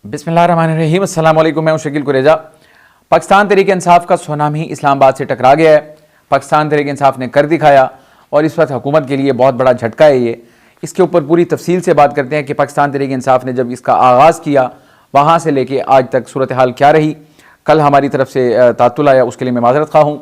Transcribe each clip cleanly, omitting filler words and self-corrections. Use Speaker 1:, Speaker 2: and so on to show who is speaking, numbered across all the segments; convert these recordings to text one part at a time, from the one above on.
Speaker 1: बिस्मिल्लाहिर्रहमानिर्रहीम, अस्सलाम वालेकुम। मैं हूं शकील कुरेजा। पाकिस्तान तहरीक-ए-इंसाफ का सुनामी इस्लामाबाद से टकरा गया है। पाकिस्तान तहरीक-ए-इंसाफ ने कर दिखाया और इस वक्त हुकूमत के लिए बहुत बड़ा झटका है ये। इसके ऊपर पूरी तफसील से बात करते हैं कि पाकिस्तान तहरीक-ए-इंसाफ ने जब इसका आगाज़ किया वहाँ से लेके आज तक सूरत हाल क्या रही। कल हमारी तरफ से तातुल आया, उसके लिए मैं माजरत खा हूँ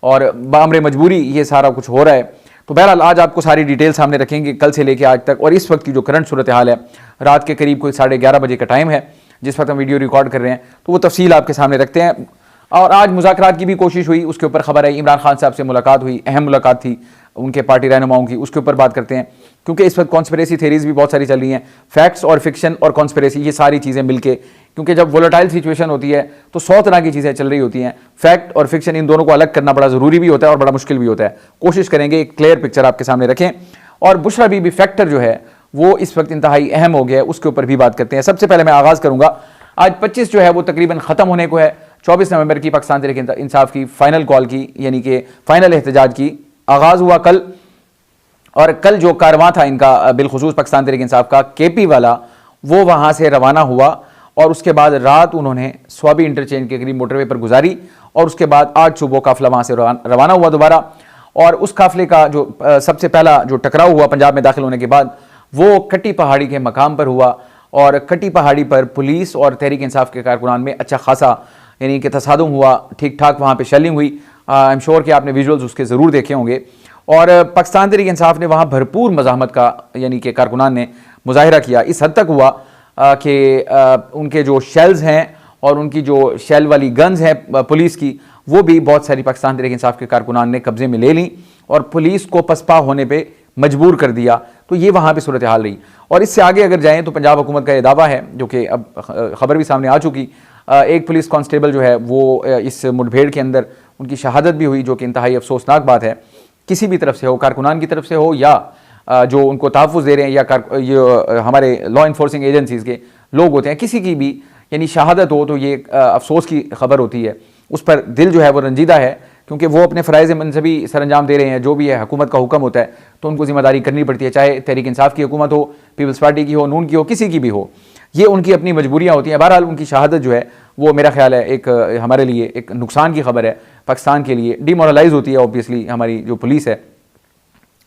Speaker 1: और बामरे मजबूरी ये सारा कुछ हो रहा है। तो बहरहाल आज आपको सारी डिटेल सामने रखेंगे कल से लेके आज तक और इस वक्त की जो करंट सूरत हाल है। रात के करीब कोई 11:30 बजे का टाइम है जिस वक्त हम वीडियो रिकॉर्ड कर रहे हैं, तो वो तफसील आपके सामने रखते हैं। और आज मुज़ाकरात की भी कोशिश हुई, उसके ऊपर खबर है। इमरान खान साहब से मुलाकात हुई, अहम मुलाकात थी उनके पार्टी रहनुमाओं की, उसके ऊपर बात करते हैं क्योंकि इस वक्त कॉन्स्पिरेसी थेरीज भी बहुत सारी चल रही हैं। फैक्ट्स और फिक्शन और कॉन्स्पिरेसी ये सारी चीज़ें मिलके, क्योंकि जब वोलेटाइल सिचुएशन होती है तो 100 तरह की चीज़ें चल रही होती हैं। फैक्ट और फिक्शन इन दोनों को अलग करना बड़ा ज़रूरी भी होता है और बड़ा मुश्किल भी होता है। कोशिश करेंगे एक क्लियर पिक्चर आपके सामने रखें। और बुशरा बीबी फैक्टर जो है वो इस वक्त इंतहाई अहम हो गया है, उसके ऊपर भी बात करते हैं। सबसे पहले मैं आगाज़ करूँगा, आज 25 जो है वो तकरीबन ख़त्म होने को है। 24 नवंबर की पाकिस्तान तहरीक इंसाफ की फ़ाइनल कॉल की, यानी कि फ़ाइनल एहतजाज की आगाज़ हुआ कल। और कल जो कारवां था इनका बिलखुसूस पाकिस्तान तहरीक इंसाफ का केपी वाला, वो वहाँ से रवाना हुआ और उसके बाद रात उन्होंने स्वाबी इंटरचेंज के करीब मोटरवे पर गुजारी और उसके बाद आज सुबह काफिला वहाँ से रवाना हुआ दोबारा। और उस काफिले का जो सबसे पहला जो टकराव हुआ पंजाब में दाखिल होने के बाद, वो कट्टी पहाड़ी के मकाम पर हुआ और कट्टी पहाड़ी पर पुलिस और तहरीक इंसाफ के कारकुनान में अच्छा खासा यानी कि तसादुम हुआ। ठीक ठाक वहाँ पे शेलिंग हुई। आई एम श्योर कि आपने विजुअल्स उसके ज़रूर देखे होंगे। और पाकिस्तान तहरीक इंसाफ ने वहाँ भरपूर मज़ाहमत का यानी कि कारकुनान ने मुजाहिरा किया। इस हद तक हुआ कि उनके जो शेल्स हैं और उनकी जो शेल वाली गन्स हैं पुलिस की, वो भी बहुत सारी पाकिस्तान तहरीक इंसाफ के कारकुनान ने कब्जे में ले ली और पुलिस को पसपा होने पर मजबूर कर दिया। तो ये वहाँ पे सूरत हाल रही। और इससे आगे अगर जाएँ तो पंजाब हुकूमत का ये दावा है, जो कि अब खबर भी सामने आ चुकी, एक पुलिस कांस्टेबल जो है वो इस मुठभेड़ के अंदर उनकी शहादत भी हुई, जो कि इंतहाई अफसोसनाक बात है। किसी भी तरफ से हो, कारकुनान की तरफ से हो या जो उनको तहफ़्फ़ुज़ दे रहे हैं या ये हमारे लॉ इन्फोर्सिंग एजेंसीज़ के लोग होते हैं, किसी की भी यानी शहादत हो तो ये अफसोस की खबर होती है। उस पर दिल जो है वो रंजीदा है क्योंकि वो अपने फ़राइज़ मनसबी सरअंजाम दे रहे हैं। जो भी है हुकूमत का हुक्म होता है तो उनको ज़िम्मेदारी करनी पड़ती है, चाहे तहरीक इंसाफ की हुकूमत हो, पीपल्स पार्टी की हो, नून की हो, किसी की भी हो। ये उनकी अपनी मजबूरियाँ होती हैं। बहरहाल उनकी शहादत जो है वो मेरा ख्याल है एक हमारे लिए एक नुकसान की खबर है। पाकिस्तान के लिए डिमोरलाइज होती है ऑब्वियसली हमारी जो पुलिस है।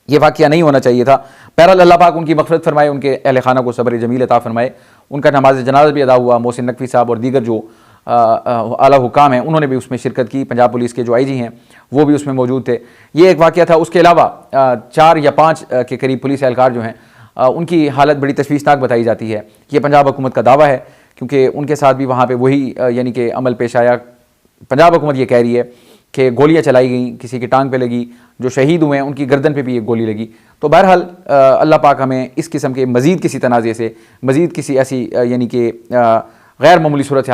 Speaker 1: ये वाक़या नहीं होना चाहिए था। बहरहाल अल्लाह पाक उनकी मग़फ़िरत फरमाए, उनके अहले खाना को सब्र जमील अता फरमाए। उनका नमाज जनाज़ा भी अदा हुआ। मोहसिन नकवी साहब और दीगर जो आला हुकाम हैं उन्होंने भी उसमें शिरकत की। पंजाब पुलिस के जो आईजी हैं वो भी उसमें मौजूद थे। ये एक वाक़या था। उसके अलावा 4 या 5 के करीब पुलिस एहलकार जो हैं उनकी हालत बड़ी तशवीशनाक बताई जाती है। ये पंजाब हुकूमत का दावा है क्योंकि उनके साथ भी वहाँ पर वही यानी कि अमल पेश आया। पंजाब हुकूमत ये कह रही है कि गोलियां चलाई गई, किसी की टांग पे लगी, जो शहीद हुए हैं उनकी गर्दन पे भी एक गोली लगी। तो बहरहाल अल्लाह पाक हमें इस किस्म के मज़ीद किसी तनाज़े से, मज़ीद किसी ऐसी यानी कि गैर मामूली सूरत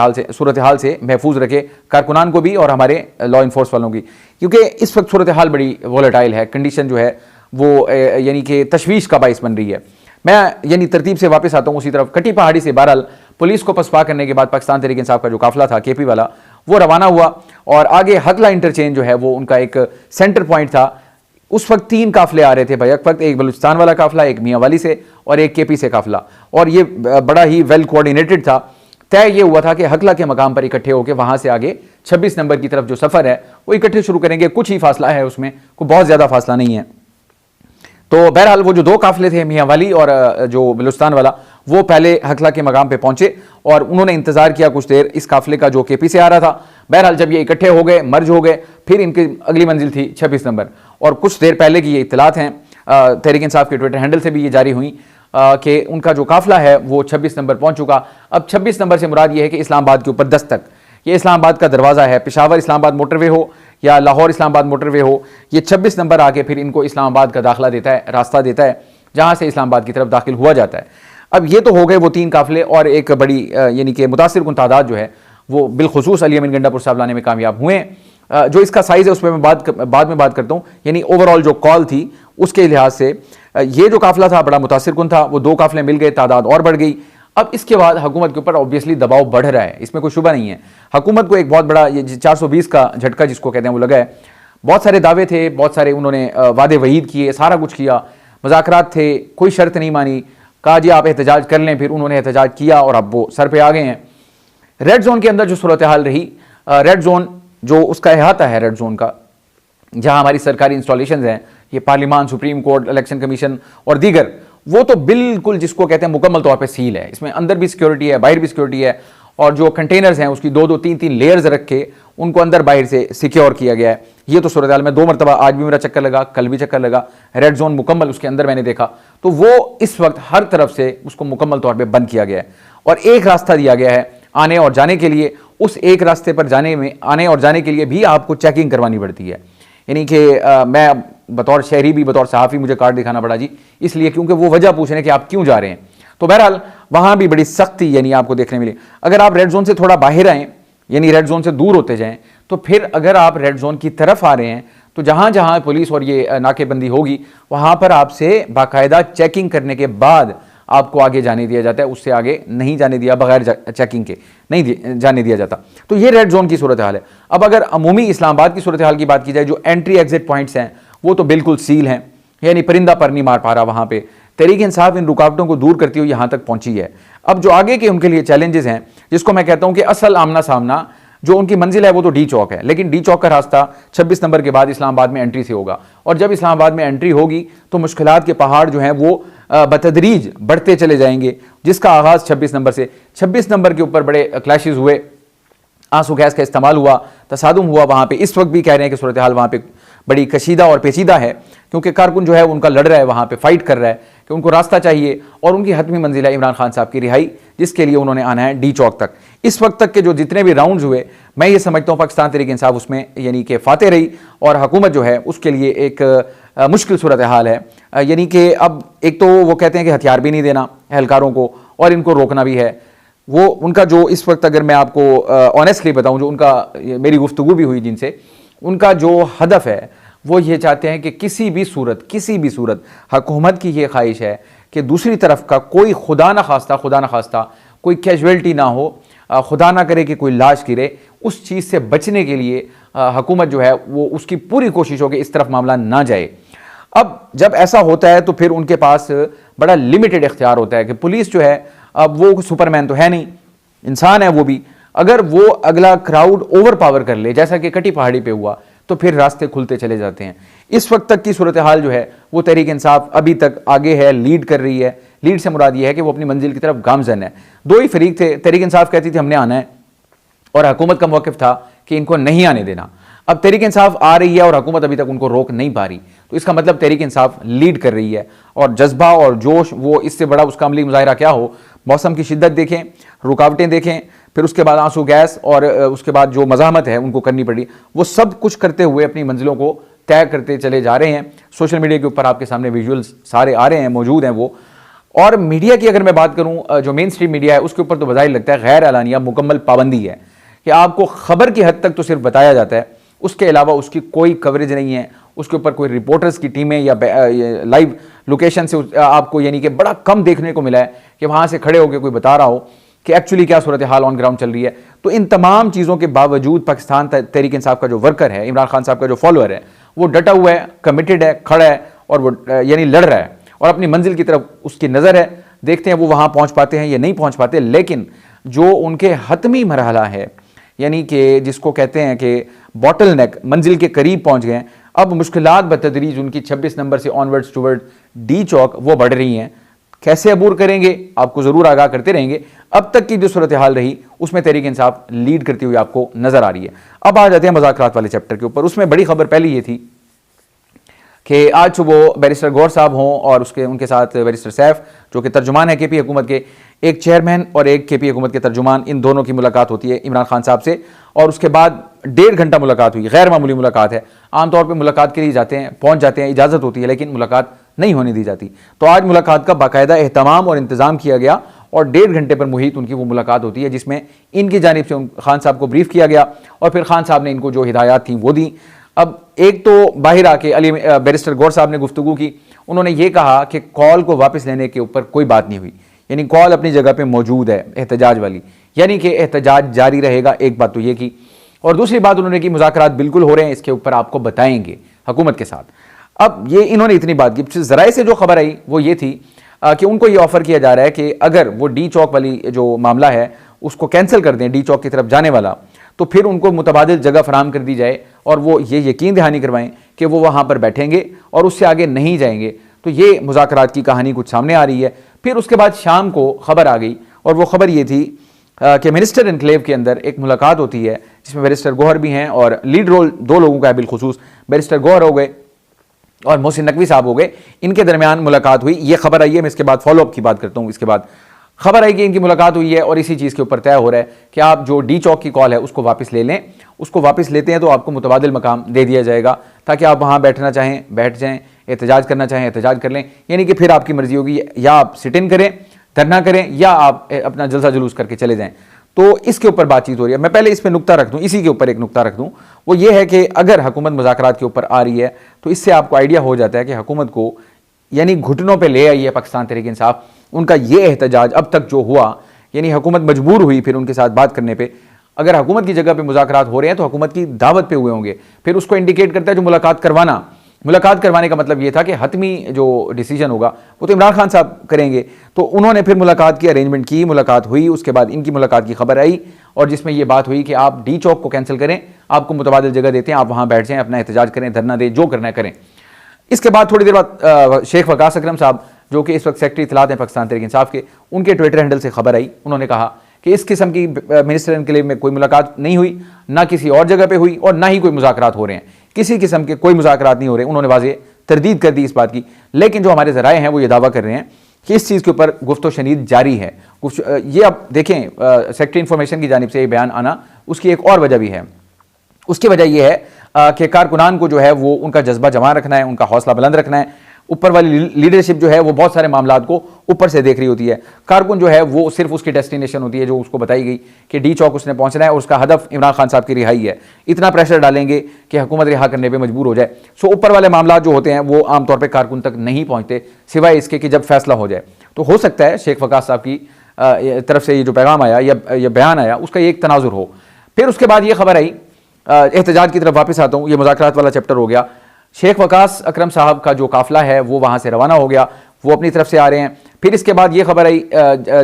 Speaker 1: हाल से महफूज रखे, कारकुनान को भी और हमारे लॉ इन्फोर्स वालों की। क्योंकि इस वक्त सूरत हाल बड़ी वोलेटाइल है, कंडीशन जो है वो यानी कि तशवीश का बाइस बन रही है। मैं यानी तरतीब से वापस आता हूँ उसी तरफ। कट्टी पहाड़ी से बहरहाल पुलिस को पसपा करने के बाद पाकिस्तान तहरीक इंसाफ का जो काफिला था केपी वाला, वो रवाना हुआ और आगे हकला इंटरचेंज जो है वो उनका एक सेंटर पॉइंट था। उस वक्त 3 काफिले आ रहे थे भाई वक्त, एक बलूचिस्तान वाला काफिला, एक मियाँ वाली से और एक केपी से काफिला। और ये बड़ा ही वेल कोऑर्डिनेटेड था। तय ये हुआ था कि हकला के मकाम पर इकट्ठे होकर वहाँ से आगे 26 नंबर की तरफ जो सफ़र है वो इकट्ठे शुरू करेंगे। कुछ ही फासला है उसमें, कोई बहुत ज़्यादा फासला नहीं है। तो बहरहाल वो जो 2 काफिले थे मियाँ वाली और जो बलूचिस्तान वाला, वो पहले हकला के मकाम पे पहुंचे और उन्होंने इंतजार किया कुछ देर इस काफिले का जो केपी से आ रहा था। बहरहाल जब ये इकट्ठे हो गए, मर्ज हो गए, फिर इनकी अगली मंजिल थी 26 नंबर। और कुछ देर पहले की ये इत्तलात हैं तहरीक इंसाफ के ट्विटर हैंडल से भी ये जारी हुई कि उनका जो काफिला है वो 26 नंबर पहुंच चुका। अब 26 नंबर से मुराद ये है कि इस्लामाबाद के ऊपर दस्तक, ये इस्लामाबाद का दरवाज़ा है। पेशावर इस्लामाबाद मोटरवे हो या लाहौर इस्लामाबाद मोटरवे हो, ये 26 नंबर आके फिर इनको इस्लामाबाद का दाखिला देता है, रास्ता देता है जहाँ से इस्लामाबाद की तरफ दाखिल हुआ जाता है। अब ये तो हो गए वो 3 काफिले और एक बड़ी यानी कि मुतासिर कुन तादाद जो है वो बिलखुसूस अली अमीन गंडापुर साहब लाने में कामयाब हुए। जो इसका साइज़ है उस पर मैं बाद में बात करता हूँ। यानी ओवरऑल जो कॉल थी उसके लिहाज से ये जो काफिला था बड़ा मुतासिर कुन था। वो 2 काफिले मिल गए, तादाद और बढ़ गई। अब इसके बाद हुकूमत के ऊपर ऑब्वियसली दबाव बढ़ रहा है, इसमें कोई शुबा नहीं है। हुकूमत को एक बहुत बड़ा ये 420 का झटका जिसको कहते हैं वो लगा है। बहुत सारे दावे थे, बहुत सारे उन्होंने वादे वहीद किए, सारा कुछ किया, मुज़ाकरात थे, कोई शर्त नहीं मानी, कहा जी आप एहतजाज कर लें। फिर उन्होंने एहतजाज किया और अब वो सर पे आ गए हैं। रेड जोन के अंदर जो सूरत हाल रही, रेड जोन जो उसका अहाता है, रेड जोन का जहां हमारी सरकारी इंस्टॉलेशन हैं, ये पार्लियामान, सुप्रीम कोर्ट, इलेक्शन कमीशन और दीगर, वो तो बिल्कुल जिसको कहते हैं मुकम्मल तौर पे सील है। इसमें अंदर भी सिक्योरिटी है, बाहर भी सिक्योरिटी है, और जो कंटेनर्स हैं उसकी 2-2, 3-3 लेयर्स रख के उनको अंदर बाहर से सिक्योर किया गया है। ये तो सूरत हाल में 2 मरतबा, आज भी मेरा चक्कर लगा, कल भी चक्कर लगा, रेड जोन मुकम्मल उसके अंदर मैंने देखा, तो वो इस वक्त हर तरफ से उसको मुकम्मल तौर पर बंद किया गया है और एक रास्ता दिया गया है आने और जाने के लिए। उस एक रास्ते पर आने और जाने के लिए भी आपको चेकिंग करवानी पड़ती है। यानी कि मैं बतौर शहरी भी, बतौर सहाफ़ी मुझे कार्ड दिखाना पड़ा जी, इसलिए क्योंकि वो वजह पूछ रहे हैं कि आप क्यों जा रहे हैं। तो बहरहाल वहाँ भी बड़ी सख्ती यानी आपको देखने मिली। अगर आप रेड जोन से थोड़ा बाहर आएँ, यानी रेड जोन से दूर होते जाएँ, तो फिर अगर आप रेड जोन की तरफ आ रहे हैं तो जहाँ जहाँ पुलिस और ये नाकेबंदी होगी वहाँ पर आपसे बाकायदा चेकिंग करने के बाद आपको आगे जाने दिया जाता है, उससे आगे नहीं जाने दिया, बगैर चेकिंग के नहीं जाने दिया जाता। तो ये रेड जोन की सूरत हाल है। अब अगर अमूमी इस्लामाबाद की सूरत हाल की बात की जाए, जो एंट्री एग्जिट पॉइंट्स हैं वो तो बिल्कुल सील हैं, यानी परिंदा पर नहीं मार पा रहा वहाँ पे। तहरीक इंसाफ इन रुकावटों को दूर करती हुई यहाँ तक पहुँची है। अब जो आगे के उनके लिए चैलेंजेस हैं, जिसको मैं कहता हूँ कि असल आमना सामना जो उनकी मंजिल है वो तो डी चौक है, लेकिन डी चौक का रास्ता 26 नंबर के बाद इस्लामाबाद में एंट्री से होगा, और जब इस्लामाबाद में एंट्री होगी तो मुश्किलात के पहाड़ जो हैं वो बतदरीज बढ़ते चले जाएंगे, जिसका आगाज़ 26 नंबर से। 26 नंबर के ऊपर बड़े क्लैशेस हुए, आंसू गैस का इस्तेमाल हुआ, तसादुम हुआ वहाँ पे। इस वक्त भी कह रहे हैं कि सूरत हाल वहाँ पे बड़ी कशीदा और पेचीदा है, क्योंकि कारकुन जो है उनका लड़ रहा है वहाँ पे, फाइट कर रहा है कि उनको रास्ता चाहिए, और उनकी हतमी मंजिल है इमरान खान साहब की रिहाई, जिसके लिए उन्होंने आना है डी चौक तक। इस वक्त तक के जो जितने भी राउंड्स हुए, मैं ये समझता हूँ पाकिस्तान तहरीक इंसाफ उसमें यानी कि फाते रही, और हुकूमत जो है उसके लिए एक मुश्किल सूरत हाल है। यानी कि अब एक तो वो कहते हैं कि हथियार भी नहीं देना एहलकारों को, और इनको रोकना भी है। वो उनका जो इस वक्त, अगर मैं आपको ऑनेस्टली बताऊं, जो उनका मेरी गुफ्तगू भी हुई जिनसे, उनका जो हदफ है वो ये चाहते हैं कि किसी भी सूरत हुकूमत की ये ख्वाहिश है कि दूसरी तरफ का कोई खुदा न खास्ता कोई कैजुअल्टी ना हो, खुदा ना करे कि कोई लाश गिरे, उस चीज़ से बचने के लिए हुकूमत जो है वो उसकी पूरी कोशिश हो कि इस तरफ मामला ना जाए। अब जब ऐसा होता है तो फिर उनके पास बड़ा लिमिटेड इख्तियार होता है कि पुलिस जो है, अब वो सुपरमैन तो है नहीं, इंसान है वो भी, अगर वो अगला क्राउड ओवर पावर कर ले, जैसा कि कटी पहाड़ी पे हुआ, तो फिर रास्ते खुलते चले जाते हैं। इस वक्त तक की सूरत हाल जो है वो तहरीक इंसाफ अभी तक आगे है, लीड कर रही है। लीड से मुराद ये है कि वो अपनी मंजिल की तरफ गामजन है। दो ही फरीक थे, तहरीक इंसाफ कहती थी हमने आना है, और हुकूमत का मौक़िफ़ था कि इनको नहीं आने देना। अब तहरीक इंसाफ आ रही है और हुकूमत अभी तक उनको रोक नहीं पा रही, तो इसका मतलब तहरीक इंसाफ लीड कर रही है, और जज्बा और जोश, वो इससे बड़ा उसका अमली मुजाहिरा क्या हो। मौसम की शिद्दत देखें, रुकावटें देखें, फिर उसके बाद आंसू गैस, और उसके बाद जो मज़ाहमत है उनको करनी पड़ी, वो सब कुछ करते हुए अपनी मंजिलों को तय करते चले जा रहे हैं। सोशल मीडिया के ऊपर आपके सामने विजुअल्स सारे आ रहे हैं, मौजूद हैं वो। और मीडिया की अगर मैं बात करूं, जो मेन स्ट्रीम मीडिया है उसके ऊपर तो बज़ाहिर लगता है गैर एलानिया मुकम्मल पाबंदी है कि आपको खबर की हद तक तो सिर्फ बताया जाता है, उसके अलावा उसकी कोई कवरेज नहीं है। उसके ऊपर कोई रिपोर्टर्स की टीमें या लाइव लोकेशन से आपको यानी कि बड़ा कम देखने को मिला है कि वहाँ से खड़े होकर कोई बता रहा हो कि एक्चुअली क्या सूरत हाल ऑन ग्राउंड चल रही है। तो इन तमाम चीज़ों के बावजूद पाकिस्तान तहरीक इंसाफ का जो वर्कर है, इमरान खान साहब का जो फॉलोअर है, वो डटा हुआ है, कमिटेड है, खड़ा है, और वो यानी लड़ रहा है, और अपनी मंजिल की तरफ उसकी नज़र है। देखते हैं वो वहाँ पहुँच पाते हैं या नहीं पहुँच पाते, लेकिन जो उनके हतमी मरहला है, यानी कि जिसको कहते हैं कि बॉटल नेक, मंजिल के करीब पहुँच गए। अब मुश्किलात बतदरीज उनकी 26 नंबर से ऑनवर्ड्स टूवर्ड डी चौक वो बढ़ रही हैं। कैसे अबूर करेंगे आपको ज़रूर आगाह करते रहेंगे। अब तक की जो सूरत हाल रही उसमें तहरीक इंसाफ लीड करती हुई आपको नज़र आ रही है। अब आ जाते हैं मुज़ाकरात वाले चैप्टर के ऊपर। उसमें बड़ी खबर पहले ये थी कि आज सुबह बैरिस्टर गौर साहब हों और उनके साथ बैरिस्टर सैफ जो कि तर्जुमान है केपी हुकूमत के, एक चेयरमैन और एक केपी हुकूमत के तर्जुमान, इन दोनों की मुलाकात होती है इमरान खान साहब से, और उसके बाद 1.5 घंटा मुलाकात हुई। गैर मामूली मुलाकात है। आमतौर पर मुलाकात के लिए जाते हैं, पहुँच जाते हैं, इजाज़त होती है, लेकिन मुलाकात नहीं होने दी जाती। तो आज मुलाकात का बाकायदा एहतमाम और इंतज़ाम किया गया, और 1.5 घंटे पर मुहित उनकी वो मुलाकात होती है, जिसमें इनकी जानिब से खान साहब को ब्रीफ किया गया, और फिर खान साहब ने इनको जो हिदायत थी वो दी। अब एक तो बाहर आके बैरिस्टर गौर साहब ने गुफ्तगू की, उन्होंने ये कहा कि कॉल को वापस लेने के ऊपर कोई बात नहीं हुई, यानी कॉल अपनी जगह पे मौजूद है एहतजाज वाली, यानी कि एहतजाज जारी रहेगा। एक बात तो ये की, और दूसरी बात उन्होंने की मुज़ाकरात बिल्कुल हो रहे हैं, इसके ऊपर आपको बताएंगे हुकूमत के साथ। अब ये इन्होंने इतनी बात की। ज़राए से जो खबर आई वो ये थी कि उनको ये ऑफ़र किया जा रहा है कि अगर वो डी चौक वाली जो मामला है उसको कैंसिल कर दें डी चौक की तरफ जाने वाला, तो फिर उनको मुतबादिल जगह फराहम कर दी जाए और वो ये यकीन दहानी करवाएं कि वो वहाँ पर बैठेंगे और उससे आगे नहीं जाएंगे। तो ये मुज़ाकरात की कहानी कुछ सामने आ रही है। फिर उसके बाद शाम को खबर आ गई और वो खबर ये थी कि मिनिस्टर एनक्लेव के अंदर एक मुलाकात होती है जिसमें बैरिस्टर गौहर भी हैं और लीड रोल दो लोगों का है बिलखुसूस, बैरिस्टर गौहर हो गए और मोहसिन नकवी साहब हो गए। इनके दरमियान मुलाकात हुई, ये खबर आई है। मैं इसके बाद फॉलोअप की बात करता हूँ। इसके बाद खबर आई कि इनकी मुलाकात हुई है और इसी चीज़ के ऊपर तय हो रहा है कि आप जो डी चौक की कॉल है उसको वापस ले लें। उसको वापस लेते हैं तो आपको मुतबादिल मकाम दे दिया जाएगा ताकि आप वहाँ बैठना चाहें बैठ जाएं, एहतजाज करना चाहें एहतजाज कर लें। यानी कि फिर आपकी मर्जी होगी, या आप सिट इन करें, धरना करें, या आप अपना जलसा जुलूस करके चले जाएं। तो इसके ऊपर बातचीत हो रही है। मैं पहले इस पर नुक्ता रख दूं, इसी के ऊपर एक नुक्ता रख दूं, वो ये है कि अगर हुकूमत मुज़ाकरात के ऊपर आ रही है तो इससे आपको आइडिया हो जाता है कि हुकूमत को यानी घुटनों पे ले आई है पाकिस्तान तहरीक इंसाफ। उनका ये एहतजाज अब तक जो हुआ, यानी हुकूमत मजबूर हुई फिर उनके साथ बात करने पे। अगर हुकूमत की जगह पे मुज़ाकरात हो रहे हैं तो हुकूमत की दावत पे हुए होंगे, फिर उसको इंडिकेट करता है जो मुलाकात करवाने का मतलब ये था कि हतमी जो डिसीजन होगा वो तो इमरान खान साहब करेंगे। तो उन्होंने फिर मुलाकात की अरेंजमेंट की, मुलाकात हुई। उसके बाद इनकी मुलाकात की खबर आई और जिसमें यह बात हुई कि आप डी चौक को कैंसिल करें, आपको मुतबादिल जगह देते हैं, आप वहाँ बैठ जाएँ, अपना एहतजाज करें, धरना दें, जो करना है करें। इसके बाद थोड़ी देर बाद शेख वकास अकरम साहब जो कि इस वक्त सेक्रेटरी इत्तलात हैं पाकिस्तान तहरीक इंसाफ के, उनके ट्विटर हैंडल से खबर आई। उन्होंने कहा कि इस किस्म की मिनिस्टर एनक्लेव में कोई मुलाकात नहीं हुई, ना किसी और जगह पे हुई और ना ही कोई मुज़ाकरात हो रहे हैं, किसी किस्म के कोई मुज़ाकरात नहीं हो रहे। उन्होंने वाज़ेह तरदीद कर दी इस बात की। लेकिन जो हमारे ज़राए हैं वो ये दावा कर रहे हैं कि इस चीज़ के ऊपर गुफ्तो शनीद जारी है। ये अब देखें, सेक्रेटरी इंफॉर्मेशन की जानिब से ये बयान आना, उसकी एक और वजह भी है। उसकी वजह यह है कि कारकुनान को जो है वो उनका जज्बा जमा रखना है, उनका हौसला बुलंद रखना है। ऊपर वाली लीडरशिप जो है वो बहुत सारे मामलात को ऊपर से देख रही होती है। कारकुन जो है वो सिर्फ उसकी डेस्टिनेशन होती है जो उसको बताई गई कि डी चौक उसने पहुंचना है और उसका हदफ इमरान खान साहब की रिहाई है। इतना प्रेशर डालेंगे कि हुकूमत रिहा करने पर मजबूर हो जाए। सो ऊपर वाले मामला जो होते हैं वो आमतौर पर कारकुन तक नहीं पहुँचते सिवाय इसके कि जब फैसला हो जाए। तो हो सकता है शेख वकास साहब की तरफ से ये जो पैगाम आया या बयान आया उसका ये एक तनाजुर हो। फिर उसके बाद ये खबर आई, एहतजाज की तरफ वापस आता हूँ, ये मुज़ाकरात वाला चैप्टर हो गया। शेख वकास अकरम साहब का जो काफ़िला है वो वहाँ से रवाना हो गया, वो अपनी तरफ से आ रहे हैं। फिर इसके बाद ये खबर आई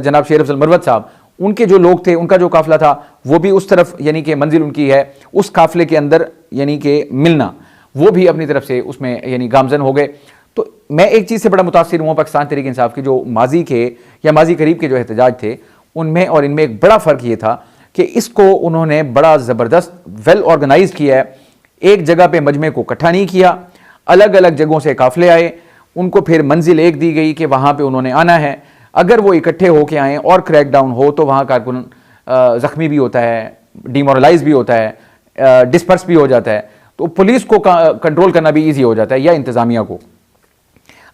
Speaker 1: जनाब शेर अफजल मरवत साहब, उनके जो लोग थे, उनका जो काफ़िला था वो भी उस तरफ, यानी कि मंजिल उनकी है उस काफ़िले के अंदर, यानी कि मिलना, वो भी अपनी तरफ से उसमें यानी गामजन हो गए। तो मैं एक चीज़ से बड़ा मुतासिर हुआ, पाकिस्तान तहरीक इंसाफ के जो माजी के या माजी करीब के जो एहतजाज थे उनमें और इनमें एक बड़ा फ़र्क ये था कि इसको उन्होंने बड़ा ज़बरदस्त वेल ऑर्गेनाइज किया है। एक जगह पे मजमे को इकट्ठा नहीं किया, अलग अलग जगहों से काफ़िले आए, उनको फिर मंजिल एक दी गई कि वहाँ पे उन्होंने आना है। अगर वो इकट्ठे होके आएँ और क्रैकडाउन हो तो वहाँ कारकुन ज़ख्मी भी होता है, डिमोरलाइज भी होता है, डिस्पर्स भी हो जाता है। तो पुलिस को कंट्रोल करना भी ईजी हो जाता है या इंतज़ामिया को।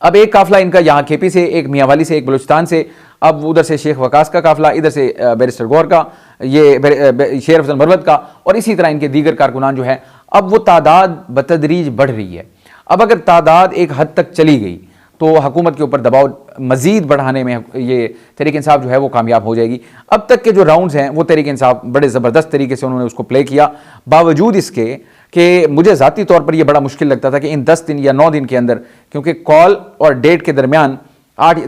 Speaker 1: अब एक काफ़िला इनका यहाँ केपी से, एक मियांवाली से, एक बलूचिस्तान से, अब उधर से शेख वकास का काफ़िला, इधर से बैरिस्टर गौहर का, ये शेर अफजल मरवत का, और इसी तरह इनके दीगर कारकुनान जो है। अब वो तादाद बतदरीज बढ़ रही है। अब अगर तादाद एक हद तक चली गई तो हुकूमत के ऊपर दबाव मज़ीद बढ़ाने में ये तहरीक इंसाफ जो है वो कामयाब हो जाएगी। अब तक के जो राउंड्स हैं वो तहरीक इंसाफ बड़े ज़बरदस्त तरीके से उन्होंने उसको प्ले किया, बावजूद इसके कि मुझे ज़ाती तौर पर यह बड़ा मुश्किल लगता था कि इन 10 दिन या 9 दिन के अंदर, क्योंकि कॉल और डेट के दरमियान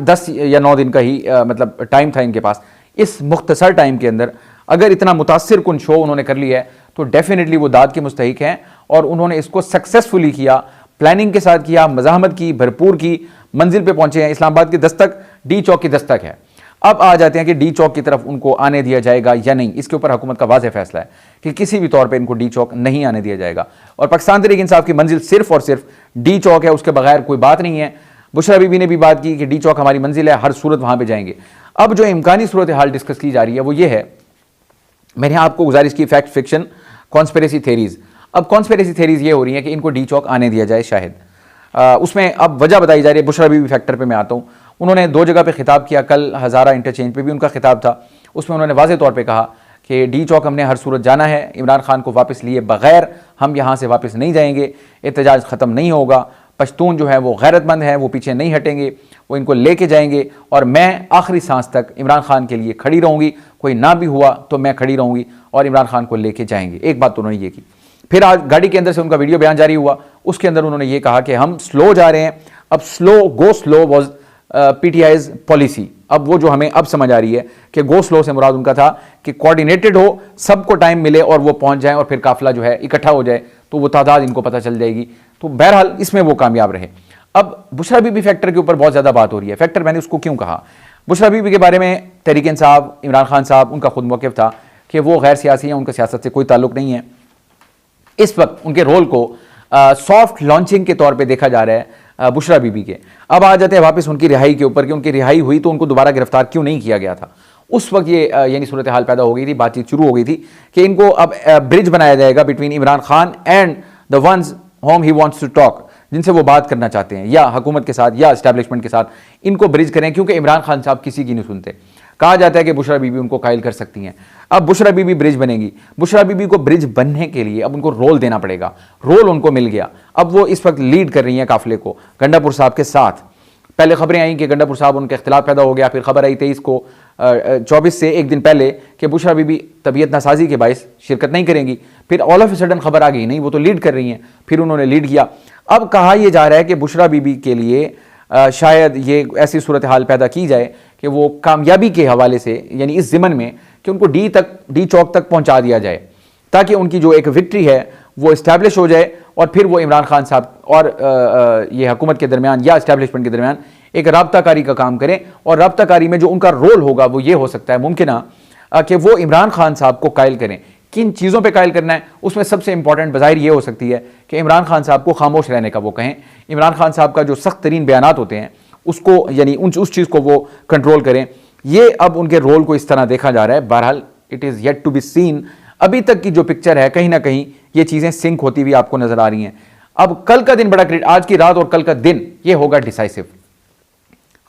Speaker 1: 10 या 9 दिन का ही मतलब टाइम था इनके पास, इस मुख्तसर टाइम के अंदर अगर इतना मुतासिर कुन शो उन्होंने कर लिया है तो डेफिनेटली वो दाद के मुस्तहिक हैं। और उन्होंने इसको सक्सेसफुली किया, प्लानिंग के साथ किया, मज़ाहमत की, भरपूर की, मंजिल पे पहुंचे हैं। इस्लामाबाद की दस्तक डी चौक की दस्तक है। अब आ जाते हैं कि डी चौक की तरफ उनको आने दिया जाएगा या नहीं। इसके ऊपर हुकूमत का वाज़ेह फैसला है कि किसी भी तौर पे इनको डी चौक नहीं आने दिया जाएगा और पाकिस्तान तहरीक इंसाफ की मंजिल सिर्फ और सिर्फ डी चौक है, उसके बगैर कोई बात नहीं है। बुशरा बीबी ने भी बात की कि डी चौक हमारी मंजिल है, हर सूरत वहाँ पर जाएंगे। अब जो इम्कानी सूरत हाल डिस्कस की जा रही है वो ये है, मैंने आपको गुजारिश की फैक्ट फिक्शन कॉन्स्पिरेसी थेरीज। अब कॉन्स्पिरेसी थेरीज ये हो रही है कि इनको डी चौक आने दिया जाए शायद। उसमें अब वजह बताई जा रही है। बुशरा बीबी फैक्टर पे मैं आता हूँ। उन्होंने 2 जगह पे खिताब किया, कल हज़ारा इंटरचेंज पे भी उनका खिताब था। उसमें उन्होंने वाज़ेह तौर पे कहा कि डी चौक हमने हर सूरत जाना है, इमरान खान को वापस लिए बगैर हम यहाँ से वापस नहीं जाएंगे, एहतजाज ख़त्म नहीं होगा। पश्तून जो है वो गैरतमंद है, वो पीछे नहीं हटेंगे, वो इनको लेके जाएंगे और मैं आखिरी सांस तक इमरान खान के लिए खड़ी रहूँगी, कोई ना भी हुआ तो मैं खड़ी रहूँगी और इमरान खान को लेके जाएंगे। एक बात तो उन्होंने ये की। फिर आज गाड़ी के अंदर से उनका वीडियो बयान जारी हुआ, उसके अंदर उन्होंने ये कहा कि हम स्लो जा रहे हैं। अब slow go slow was PTI's policy. अब वो जो हमें अब समझ आ रही है कि गो स्लो से मुराद उनका था कि कोऑर्डिनेटेड हो, सबको टाइम मिले और वो पहुंच जाए और फिर काफिला जो है इकट्ठा हो जाए तो वो तादाद इनको पता चल जाएगी। तो बहरहाल इसमें वो कामयाब रहे। अब बुशरा बीबी फैक्टर के ऊपर बहुत ज़्यादा बात हो रही है। फैक्टर मैंने उसको क्यों कहा? बुशरा बीबी के बारे में तहरीक इंसाफ, इमरान खान साहब, उनका खुद मौक़िफ़ था कि वो गैर सियासी हैं, उनका सियासत से कोई ताल्लुक नहीं है। इस वक्त उनके रोल को सॉफ्ट लॉन्चिंग के तौर पे देखा जा रहा है बुशरा बीबी के। अब आ जाते हैं वापस उनकी रिहाई के ऊपर कि उनकी रिहाई हुई तो उनको दोबारा गिरफ्तार क्यों नहीं किया गया था। उस वक्त ये यानी सूरत हाल पैदा हो गई थी, बातचीत शुरू हो गई थी कि इनको अब ब्रिज बनाया जाएगा between Imran Khan and the ones whom he wants to talk, जिनसे वो बात करना चाहते हैं, या हुकूमत के साथ या एस्टैब्लिशमेंट के साथ इनको ब्रिज करें, क्योंकि इमरान खान साहब किसी की नहीं सुनते। कहा जाता है कि बुशरा बीबी उनको कायल कर सकती हैं। अब बुशरा बीबी ब्रिज बनेगी। बुशरा बीबी को ब्रिज बनने के लिए अब उनको रोल देना पड़ेगा। रोल उनको मिल गया। अब वो इस वक्त लीड कर रही हैं काफिले को गंडापुर साहब के साथ। पहले खबरें आई कि गंडापुर साहब उनके इख्तिलाफ पैदा हो गया, फिर खबर आई 24 से एक दिन पहले कि बुशरा बीबी तबीयत नासाजी के बायस शिरकत नहीं करेंगी। फिर ऑल ऑफ ए सडन खबर आ गई नहीं, वो तो लीड कर रही हैं। फिर उन्होंने लीड किया। अब कहा यह जा रहा है कि बुशरा बीबी के लिए शायद ये ऐसी सूरत हाल पैदा की जाए कि वो कामयाबी के हवाले से, यानी इस ज़िमन में कि उनको डी चौक तक पहुंचा दिया जाए, ताकि उनकी जो एक विक्ट्री है वो इस्टेब्लिश हो जाए और फिर वो इमरान खान साहब और ये हुकूमत के दरमियान या इस्टेब्लिशमेंट के दरमियान एक राब्ताकारी का काम करें। और राब्ताकारी में जो उनका रोल होगा वो ये हो सकता है मुमकिन कि वो इमरान खान साहब को कायल करें। किन चीज़ों पे कायल करना है, उसमें सबसे इंपॉर्टेंट बज़ाहिर ये हो सकती है कि इमरान खान साहब को खामोश रहने का वो कहें। इमरान खान साहब का जो सख्त तरीन बयानात होते हैं उसको, यानी उस चीज़ को वो कंट्रोल करें। ये अब उनके रोल को इस तरह देखा जा रहा है। बहरहाल it is yet to be seen. अभी तक की जो पिक्चर है कहीं ना कहीं ये चीज़ें सिंक होती हुई आपको नजर आ रही हैं। अब कल का दिन बड़ा, आज की रात और कल का दिन ये होगा डिसाइसिव।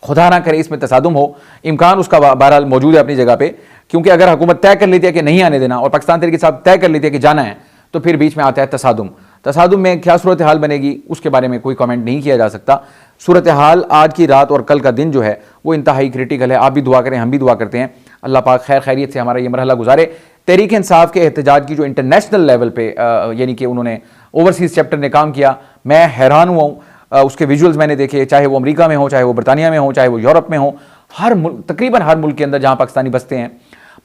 Speaker 1: खुदा ना करे इसमें तसादुम हो, इम्कान उसका बहरहाल मौजूद है अपनी जगह पे, क्योंकि अगर हुकूमत तय कर लेती है कि नहीं आने देना और पाकिस्तान तहरीक इंसाफ तय कर लेती है कि जाना है, तो फिर बीच में आता है तसादुम। तसादुम में क्या सूरत हाल बनेगी उसके बारे में कोई कमेंट नहीं किया जा सकता। सूरत हाल आज की रात और कल का दिन जो है वो इंतहाई क्रिटिकल है। आप भी दुआ करें, हम भी दुआ करते हैं, अल्लाह पाक खैर खैरियत से हमारा ये मरहला गुजारे। तहरीक इंसाफ के एहतजाज की जो इंटरनेशनल लेवल पे यानी कि उन्होंने ओवरसीज़ चैप्टर ने काम किया, मैं हैरान हुआ हूँ। उसके विजुअल्स मैंने देखे, चाहे वो अमेरिका में हो, चाहे वो बरतानिया में हो, चाहे वो यूरोप में हो, हर मुल्क, तकरीबन हर मुल्क के अंदर जहाँ पाकिस्तानी बसते हैं,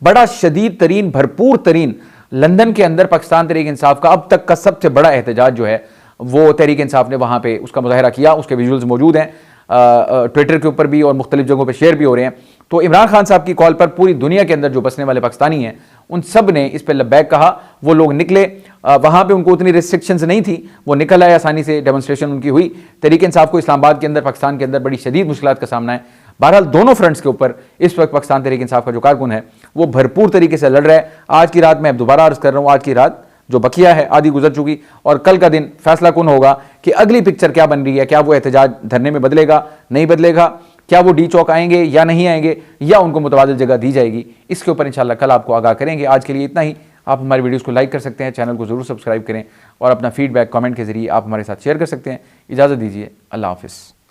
Speaker 1: बड़ा शदीद तरीन, भरपूर तरीन। लंदन के अंदर पाकिस्तान तहरीक इंसाफ का अब तक का सबसे बड़ा एहतजाज जो है वो तहरीक इंसाफ ने वहाँ पे उसका मुजाहरा किया। उसके विजुअल्स मौजूद हैं ट्विटर के ऊपर भी और मुख्तलिफ जगहों पे शेयर भी हो रहे हैं। तो इमरान खान साहब की कॉल पर पूरी दुनिया के अंदर जो बसने वाले पाकिस्तानी हैं उन सब ने इस पर लब्बैक कहा। वो लोग निकले, वहाँ पे उनको उतनी रिस्ट्रिक्शंस नहीं थी, वो निकल आए, आसानी से डेमोन्स्ट्रेशन उनकी हुई। तहरीक इंसाफ को इस्लामाबाद के अंदर, पाकिस्तान के अंदर बड़ी शदीद मुश्किलात का सामना है। बहरहाल दोनों फ्रंट्स के ऊपर इस वक्त पाकिस्तान तहरीक इंसाफ का जो कारकुन है वो भरपूर तरीके से लड़ रहा है। आज की रात मैं दोबारा अर्ज कर रहा हूँ, आज की रात जो बकिया है आधी गुजर चुकी, और कल का दिन फैसला कौन होगा कि अगली पिक्चर क्या बन रही है। क्या वो एहतजाज धरने में बदलेगा, नहीं बदलेगा, क्या वो डी चौक आएंगे या नहीं आएंगे, या उनको मुतबादिल जगह दी जाएगी, इसके ऊपर इंशाल्लाह कल आपको आगाह करेंगे। आज के लिए इतना ही। आप हमारी वीडियोस को लाइक कर सकते हैं, चैनल को ज़रूर सब्सक्राइब करें और अपना फीडबैक कमेंट के जरिए आप हमारे साथ शेयर कर सकते हैं। इजाज़त दीजिए, अल्लाह हाफ़िज़।